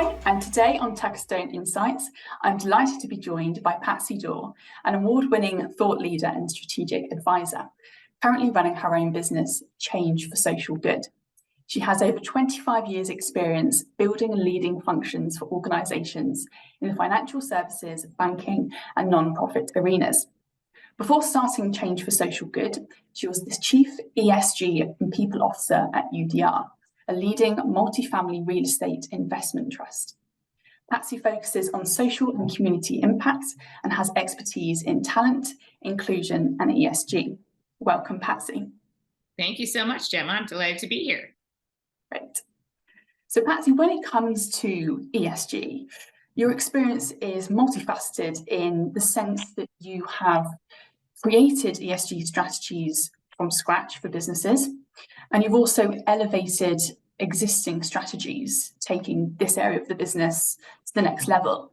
Hi, and today on Touchstone Insights, I'm delighted to be joined by Patsy Doerr, an award-winning thought leader and strategic advisor, currently running her own business, Change for Social Good. She has over 25 years' experience building and leading functions for organisations in the financial services, banking, and non-profit arenas. Before starting Change for Social Good, she was the Chief ESG and People Officer at UDR, a leading multi-family real estate investment trust. Patsy focuses on social and community impact and has expertise in talent, inclusion, and ESG. Welcome, Patsy. Thank you so much, Gemma. I'm delighted to be here. Great. So, Patsy, when it comes to ESG, your experience is multifaceted in the sense that you have created ESG strategies from scratch for businesses, and you've also elevated existing strategies, taking this area of the business to the next level.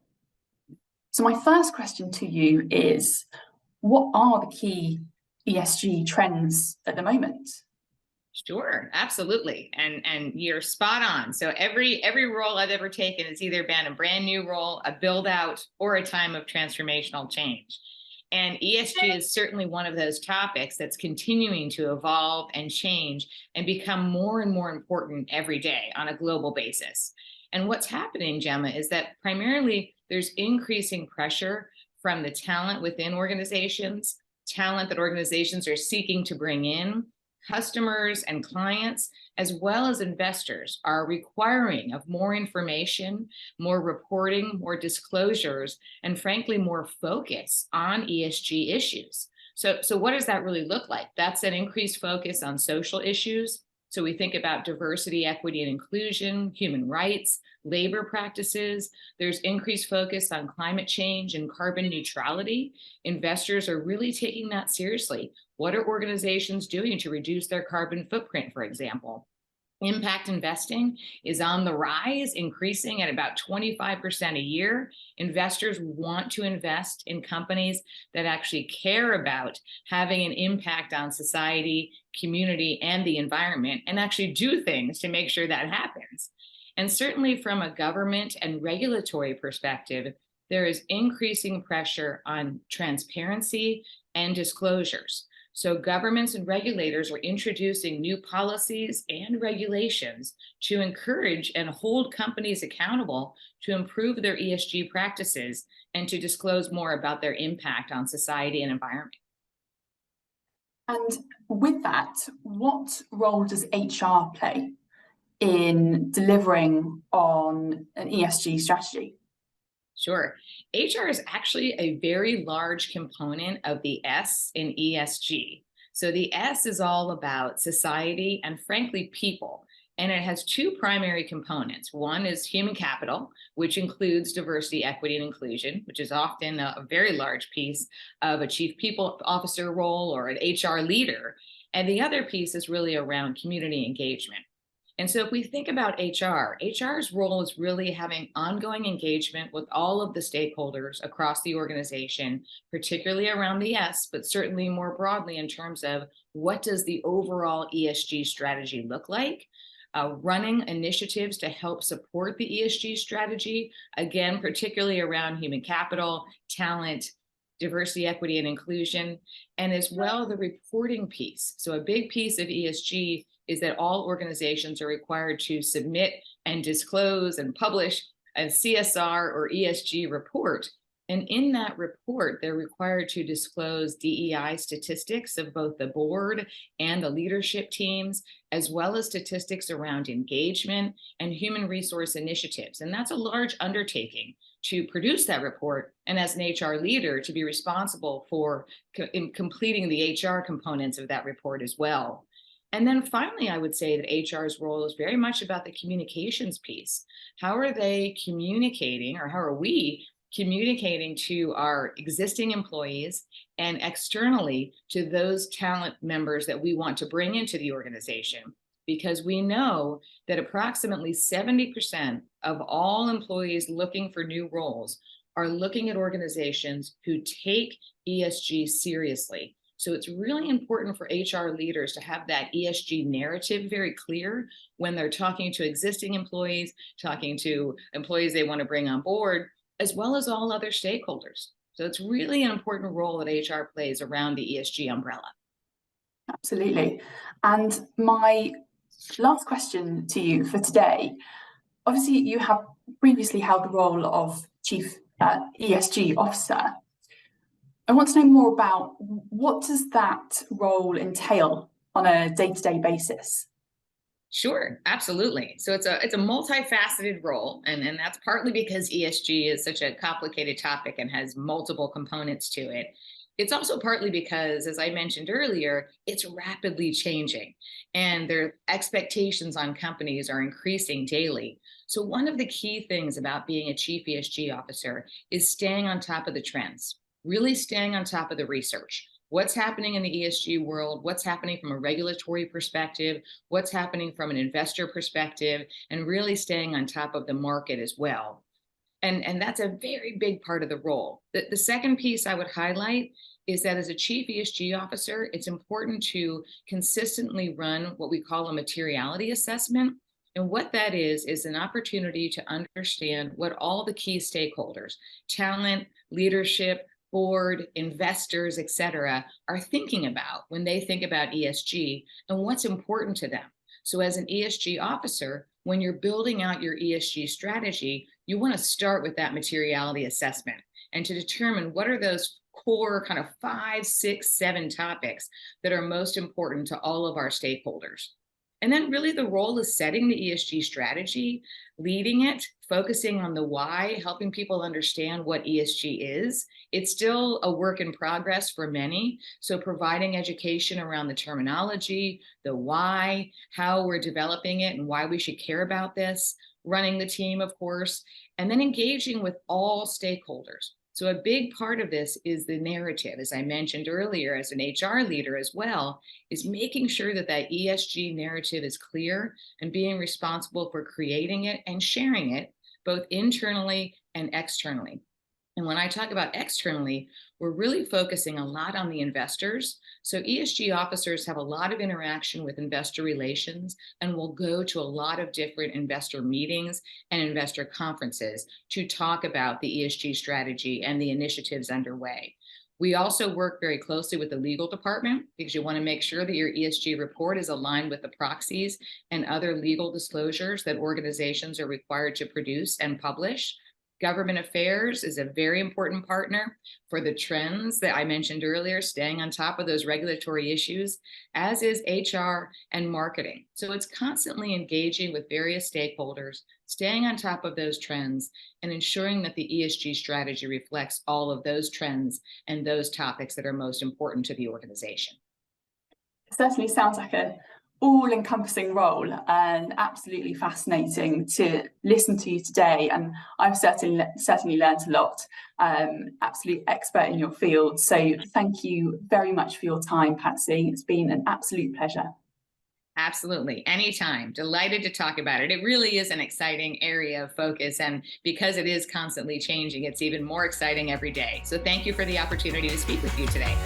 So my first question to you is, what are the key ESG trends at the moment? Sure, absolutely. And you're spot on. So every role I've ever taken has either been a brand new role, a build out, or a time of transformational change. And ESG is certainly one of those topics that's continuing to evolve and change and become more and more important every day on a global basis. And what's happening, Gemma, is that primarily there's increasing pressure from the talent within organizations, talent that organizations are seeking to bring in. Customers and clients, as well as investors, are requiring of more information, more reporting, more disclosures, and frankly, more focus on ESG issues. So what does that really look like? That's an increased focus on social issues. So we think about diversity, equity, and inclusion, human rights, labor practices. There's increased focus on climate change and carbon neutrality. Investors are really taking that seriously. What are organizations doing to reduce their carbon footprint, for example? Impact investing is on the rise, increasing at about 25% a year. Investors want to invest in companies that actually care about having an impact on society, community, and the environment, and actually do things to make sure that happens. And certainly from a government and regulatory perspective, there is increasing pressure on transparency and disclosures. So governments and regulators are introducing new policies and regulations to encourage and hold companies accountable to improve their ESG practices and to disclose more about their impact on society and environment. And with that, what role does HR play in delivering on an ESG strategy? Sure. HR is actually a very large component of the S in ESG. So the S is all about society and frankly, people. And it has two primary components. One is human capital, which includes diversity, equity, and inclusion, which is often a very large piece of a chief people officer role or an HR leader. And the other piece is really around community engagement. And so if we think about HR's role is really having ongoing engagement with all of the stakeholders across the organization, particularly around the S, but certainly more broadly in terms of what does the overall ESG strategy look like? Running initiatives to help support the ESG strategy, again, particularly around human capital, talent, diversity, equity, and inclusion, and as well the reporting piece. So a big piece of ESG is that all organizations are required to submit and disclose and publish a CSR or ESG report. And in that report, they're required to disclose DEI statistics of both the board and the leadership teams, as well as statistics around engagement and human resource initiatives. And that's a large undertaking to produce that report, and as an HR leader to be responsible for completing the HR components of that report as well. And then finally, I would say that HR's role is very much about the communications piece. How are they communicating, or how are we communicating to our existing employees and externally to those talent members that we want to bring into the organization? Because we know that approximately 70% of all employees looking for new roles are looking at organizations who take ESG seriously. So it's really important for HR leaders to have that ESG narrative very clear when they're talking to existing employees, talking to employees they want to bring on board, as well as all other stakeholders. So it's really an important role that HR plays around the ESG umbrella. Absolutely. And my last question to you for today, obviously you have previously held the role of Chief ESG Officer. I want to know more about what does that role entail on a day-to-day basis? Sure, absolutely. So it's a multifaceted role, and that's partly because ESG is such a complicated topic and has multiple components to it. It's also partly because, as I mentioned earlier, it's rapidly changing and their expectations on companies are increasing daily. So one of the key things about being a chief ESG officer is staying on top of the trends, really staying on top of the research. What's happening in the ESG world, what's happening from a regulatory perspective, what's happening from an investor perspective, and really staying on top of the market as well. And that's a very big part of the role. The second piece I would highlight is that as a chief ESG officer, it's important to consistently run what we call a materiality assessment. And what that is an opportunity to understand what all the key stakeholders, talent, leadership, board, investors, et cetera, are thinking about when they think about ESG and what's important to them. So as an ESG officer, when you're building out your ESG strategy, you want to start with that materiality assessment and to determine what are those core kind of 5, 6, 7 topics that are most important to all of our stakeholders. And then really the role is setting the ESG strategy, leading it, focusing on the why, helping people understand what ESG is. It's still a work in progress for many. So providing education around the terminology, the why, how we're developing it and why we should care about this, running the team, of course, and then engaging with all stakeholders. So a big part of this is the narrative, as I mentioned earlier, as an HR leader as well, is making sure that that ESG narrative is clear and being responsible for creating it and sharing it, both internally and externally. And when I talk about externally, we're really focusing a lot on the investors. So ESG officers have a lot of interaction with investor relations and will go to a lot of different investor meetings and investor conferences to talk about the ESG strategy and the initiatives underway. We also work very closely with the legal department because you want to make sure that your ESG report is aligned with the proxies and other legal disclosures that organizations are required to produce and publish. Government affairs is a very important partner for the trends that I mentioned earlier, staying on top of those regulatory issues, as is HR and marketing. So it's constantly engaging with various stakeholders, staying on top of those trends, and ensuring that the ESG strategy reflects all of those trends and those topics that are most important to the organization. It certainly sounds like an all-encompassing role and absolutely fascinating to listen to you today, and I've certainly learned a lot. Absolute expert in your field, so thank you very much for your time, Patsy. It's been an absolute pleasure. Absolutely, anytime. Delighted to talk about it. It really is an exciting area of focus, and because it is constantly changing, it's even more exciting every day. So thank you for the opportunity to speak with you today.